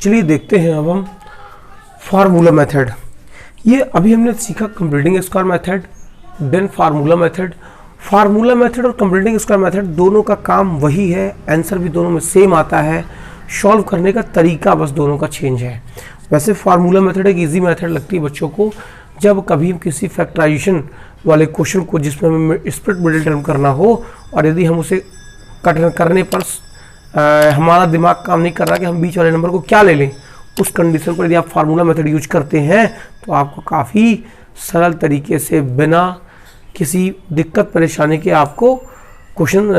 चलिए देखते हैं अब हम फार्मूला मेथड। ये अभी हमने सीखा completing square method, then formula method. Formula method और कंप्लीटिंग स्क्वायर मेथड दोनों का काम वही है, आंसर भी दोनों में सेम आता है, सॉल्व करने का तरीका बस दोनों का चेंज है। वैसे फार्मूला मेथड एक इजी मेथड लगती है बच्चों को, जब कभी हम किसी फैक्टराइजेशन वाले क्वेश्चन को जिसमें हमें स्प्लिट मिडिल टर्म करना हो और यदि हम उसे करने पर हमारा दिमाग काम नहीं कर रहा कि हम बीच वाले नंबर को क्या ले लें, उस कंडीशन पर यदि आप फार्मूला मेथड यूज करते हैं तो आपको काफ़ी सरल तरीके से बिना किसी दिक्कत परेशानी के आपको क्वेश्चन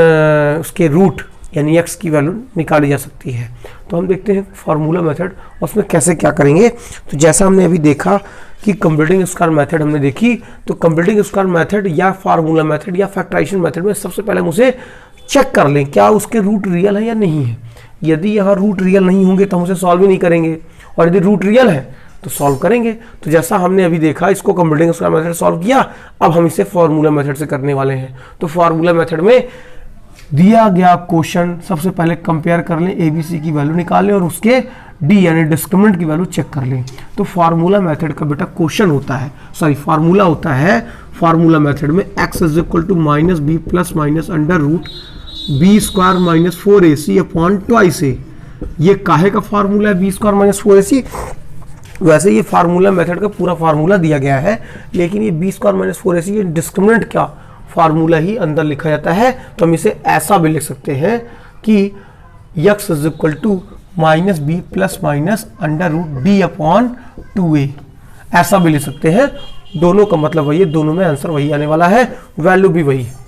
उसके रूट यानी x की वैल्यू निकाली जा सकती है। तो हम देखते हैं फार्मूला मेथड और उसमें कैसे क्या करेंगे। तो जैसा हमने अभी देखा कि कंप्लीटिंग स्क्वायर मेथड हमने देखी, तो कंप्लीटिंग स्क्वायर मेथड या फार्मूला मेथड या फैक्टराइजेशन मेथड में सबसे पहले हम उसे चेक कर लें क्या उसके रूट रियल है या नहीं है। यदि यहाँ रूट रियल नहीं होंगे तो हम उसे सॉल्व ही नहीं करेंगे, और यदि रूट रियल है तो सॉल्व करेंगे। तो जैसा हमने अभी देखा, इसको कंप्लीटिंग स्क्वायर मेथड सॉल्व किया, अब हम इसे फार्मूला मेथड से करने वाले हैं। तो फार्मूला मेथड में दिया गया क्वेश्चन सबसे पहले कंपेयर कर लें, ABC की वैल्यू निकाल लें और उसके D यानी डिस्क्रिमिनेंट की वैल्यू चेक कर लें। तो फार्मूला मेथड का बेटा क्वेश्चन होता है, फार्मूला होता है फार्मूला मेथड में x is equal to minus B plus minus under root B square minus 4ac upon twice A. ये काहे का फार्मूला है बी स्क्वायर माइनस 4ac? वैसे ये फार्मूला मेथड का पूरा फार्मूला दिया गया है, लेकिन ये बी स्क्वायर माइनस 4ac ये डिस्क्रिमिनेंट का फार्मूला ही अंदर लिखा जाता है। तो हम इसे ऐसा भी लिख सकते हैं कि x is equal to minus B plus minus under root d upon 2a, ऐसा भी लिख सकते हैं। दोनों का मतलब वही है, दोनों में आंसर वही आने वाला है, वैल्यू भी वही है।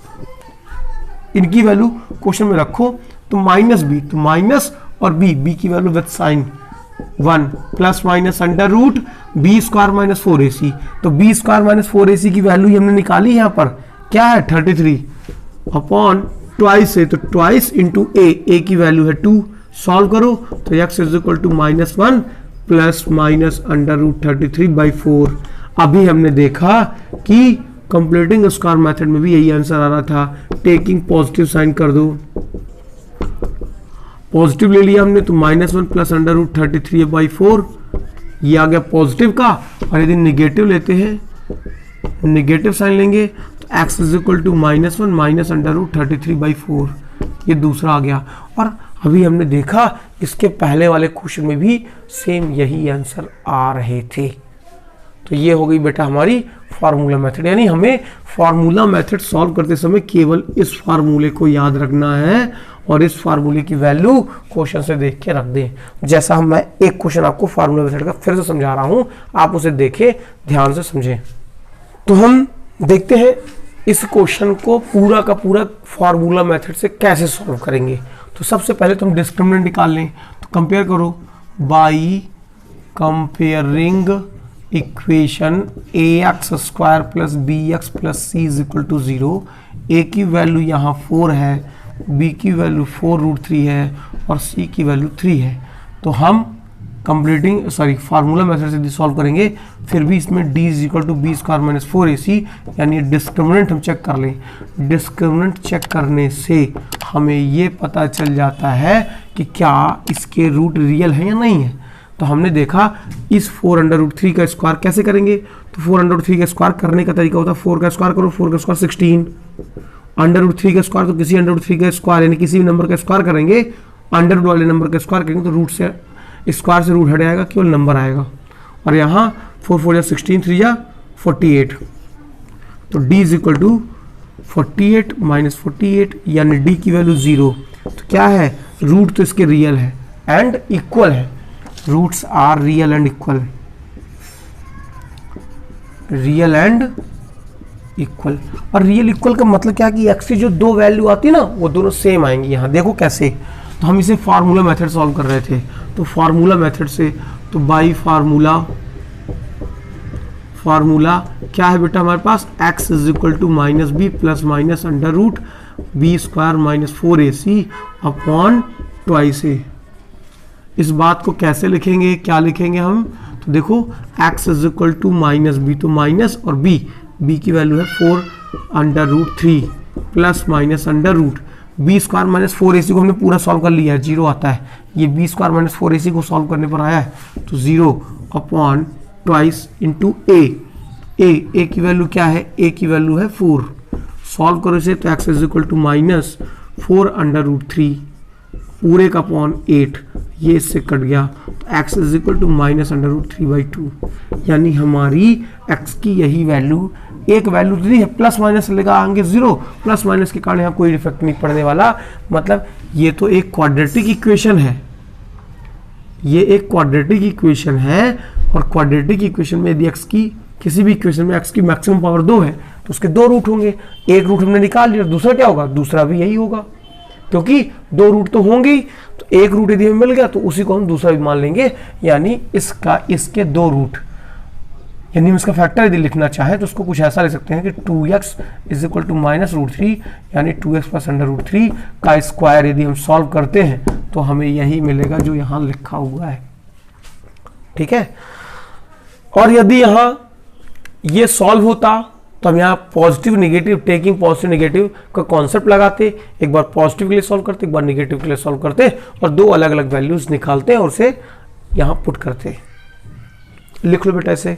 इनकी वैल्यू क्वेश्चन में रखो तो माइनस बी, तो माइनस और बी की value with sign 1 plus minus under root B square minus 4ac। तो बी स्क्वायर माइनस 4ac की वैल्यू हमने निकाली, यहाँ पर क्या है 33 अपॉन ट्वाइस ए, तो ट्वाइस इंटू ए की वैल्यू है 2। सॉल्व करो तो x is equal to minus 1 plus minus under root 33/4। अभी हमने देखा कि कंप्लीटिंग स्क्वायर मेथड में भी यही आंसर आ रहा था। टेकिंग पॉजिटिव साइन कर दो, पॉजिटिव ले लिया हमने तो -1 प्लस अंडर रूट 33/4 ये आ गया पॉजिटिव का। और यदि निगेटिव लेते हैं, निगेटिव साइन लेंगे तो x is equal to -1 minus under root 33/4 ये दूसरा आ गया। और अभी हमने देखा इसके पहले वाले क्वेश्चन में भी सेम यही आंसर आ रहे थे। तो ये हो गई बेटा हमारी फार्मूला मेथड, यानी हमें फार्मूला मेथड सॉल्व करते समय केवल इस फार्मूले को याद रखना है और इस फार्मूले की वैल्यू क्वेश्चन से देख के रख दें। जैसा मैं एक क्वेश्चन आपको फार्मूला मेथड का फिर से समझा रहा हूं, आप उसे देखें, ध्यान से समझें। तो हम देखते हैं इस क्वेश्चन को पूरा का पूरा फार्मूला मेथड से कैसे सॉल्व करेंगे। तो सबसे पहले तो हम डिस्क्रिमिनेंट निकाल लें। तो कंपेयर करो, by comparing equation ax square plus bx plus c is equal to 0। a की वैल्यू यहाँ 4 है, b की वैल्यू 4√3 है और c की वैल्यू 3 है। तो हम फार्मूला मेथड से सॉल्व करेंगे, फिर भी इसमें d is equal to b square minus 4ac यानी डिस्क्रिमिनेंट हम चेक कर लें। डिस्क्रिमिनेंट चेक करने से हमें ये पता चल जाता है कि क्या इसके रूट रियल है या नहीं है। तो हमने देखा इस 4√3 का स्क्वायर कैसे करेंगे। तो 4√3 का स्क्वायर करने का तरीका होता है 4 का स्क्वायर करो, 4 का स्क्वायर 16, √3 का स्क्वायर तो किसी √3 का स्क्वायर यानी किसी भी नंबर का स्क्वायर करेंगे, अंडर रूट वाले नंबर का स्क्वायर करेंगे तो रूट से स्क्वायर से रूट हट जाएगा, केवल नंबर आएगा। और यहाँ 4 4 16, 3 48, तो d is equal to 48 minus 48 यानी d की वैल्यू 0। तो क्या है, रूट तो इसके रियल है एंड इक्वल है, roots are real and equal, real and equal. और रियल इक्वल का मतलब क्या कि x की जो दो वैल्यू आती है ना वो दोनों सेम आएंगी। यहाँ देखो कैसे, तो हम इसे फार्मूला मेथड सॉल्व कर रहे थे। तो फार्मूला मेथड से तो बाई फार्मूला क्या है बेटा हमारे पास, x is equal to minus B plus minus under root B square minus 4ac upon twice A. इस बात को कैसे लिखेंगे, क्या लिखेंगे हम, तो देखो x is equal to minus b, तो माइनस और b की वैल्यू है 4√3 plus minus under root B square minus 4ac को हमने पूरा सॉल्व कर लिया है, 0 आता है। ये बी स्क्वायर माइनस 4ac को सॉल्व करने पर आया है तो 0 अपॉन ट्वाइस इंटू ए की वैल्यू क्या है, ए की वैल्यू है 4। सॉल्व करो इसे तो x is equal to minus 4√3 पूरे का अपॉन 8, ये इससे कट गया तो x is equal to minus √3/2, यानी हमारी x की यही वैल्यू, एक वैल्यू दी है, प्लस माइनस लेगा आगे 0, प्लस माइनस के कारण यहाँ कोई इफेक्ट नहीं पड़ने वाला। मतलब ये तो एक क्वाड्रेटिक इक्वेशन है, ये एक क्वाड्रेटिक इक्वेशन है, और क्वाड्रेटिक इक्वेशन में यदि x की किसी भी इक्वेशन में x की मैक्सिमम पावर 2 है तो उसके 2 रूट होंगे, एक रूट हमने निकाल लिया, दूसरा क्या होगा, दूसरा भी यही होगा, क्योंकि 2 रूट तो होंगे ही, तो एक रूट यदि हमें मिल गया तो उसी को हम दूसरा भी मान लेंगे, यानी इसका इसके 2 रूट, यानी हम इसका फैक्टर यदि लिखना चाहें तो उसको कुछ ऐसा लिख सकते हैं कि 2x is equal to minus √3, यानी 2x प्लस √3 का स्क्वायर यदि हम सॉल्व करते हैं तो हमें यही मिलेगा जो यहाँ लिखा हुआ है। ठीक है, और यदि यहाँ ये सॉल्व होता तो हम यहाँ positive negative, taking positive negative का कॉन्सेप्ट लगाते, एक बार पॉजिटिव के लिए सॉल्व करते, एक बार नेगेटिव के लिए सॉल्व करते, और 2 अलग अलग वैल्यूज निकालते और उसे यहाँ पुट करते। लिख लो बेटा ऐसे।